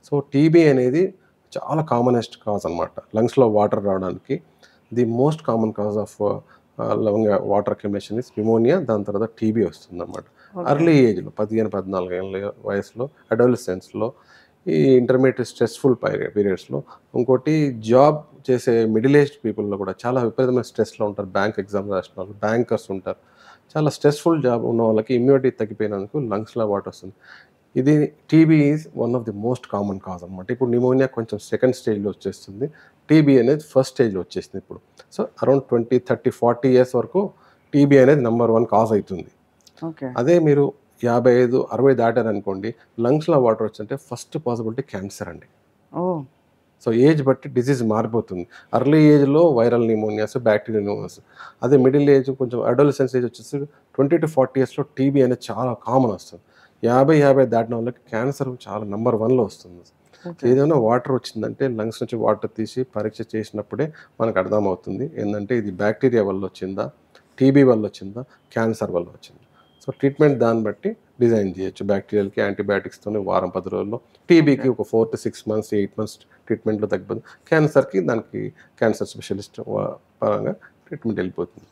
So TB అనేది చాలా commonest cause అనమాట. లంగ్స్‌లో వాటర్ రావడానికి the most common cause of లవంగ వాటర్ అక్యుములేషన్ ఇస్ న్యూమోనియా. దాని తర్వాత టీబీ వస్తుందన్నమాట. ఓకే. ఎర్లీ ఏజ్‌లో 15, 14 ఏళ్ల వయసులో అడోలసెన్స్‌లో ఈ ఇంటర్మీడియేట్ స్ట్రెస్‌ఫుల్ పీరియడ్స్‌లో ఇంకోటి జాబ్ చేసే మిడిల్ ఏజ్డ్ పీపుల్‌లో కూడా చాలా విపరీతమైన స్ట్రెస్‌లో ఉంటారు. బ్యాంక్ ఎగ్జామ్ రాసిన వాళ్ళు, బ్యాంకర్స్ ఉంటారు. చాలా స్ట్రెస్‌ఫుల్ జాబ్ ఉన్న వాళ్ళకి ఇమ్యూనిటీ తగ్గిపోయినందుకు లంగ్స్‌లో వాటర్ వస్తుంది. ఇది TB is one of the most common cause అనమాట. ఇప్పుడు న్యూమోనియా కొంచెం సెకండ్ స్టేజ్‌లో వచ్చేస్తుంది. టీబీ అనేది ఫస్ట్ స్టేజ్‌లో వచ్చేసింది ఇప్పుడు. సో అరౌండ్ 20, 30, 40 ఇయర్స్ వరకు టీబీ అనేది నంబర్ 1 కాజ్ అయితుంది. ఓకే. అదే మీరు 55, 60 దాటారనుకోండి, లంగ్స్‌లో వాటర్ వచ్చంటే ఫస్ట్ పాసిబిలిటీ క్యాన్సర్ అండి. ఓహ్! సో ఏజ్ బట్టి డిసీజ్ మారిపోతుంది. ఎర్లీ ఏజ్‌లో వైరల్ న్యూమోనియాస్, బ్యాక్టీరియల్ న్యూమోనియాస్. అదే మిడిల్ ఏజ్ కొంచెం అడోలసెన్స్ ఏజ్ వచ్చేసి 20-40 ఇయర్స్‌లో టీబీ అనేది చాలా కామన్ వస్తుంది. 50 దాటిన వాళ్ళకి క్యాన్సర్ చాలా నంబర్ 1లో వస్తుంది. ఓకే. ఏదైనా వాటర్ వచ్చిందంటే లంగ్స్ నుంచి వాటర్ తీసి పరీక్ష చేసినప్పుడే మనకు అర్థమవుతుంది. ఏందంటే ఇది బ్యాక్టీరియా వల్ల వచ్చిందా? టీబీ వల్ల వచ్చిందా? క్యాన్సర్ వల్ల వచ్చిందా? సో ట్రీట్మెంట్ దాన్ని బట్టి డిజైన్ చేయొచ్చు. బ్యాక్టీరియాలకి యాంటీబయాటిక్స్‌తోని వారం 10 రోజుల్లో, ఓకే. టీబీకి ఒక 4-6 మంత్స్, 8 మంత్స్ ట్రీట్మెంట్‌లో తగ్గిపోతుంది. క్యాన్సర్‌కి దానికి క్యాన్సర్ స్పెషలిస్ట్ పరంగా ట్రీట్మెంట్ వెళ్ళిపోతుంది.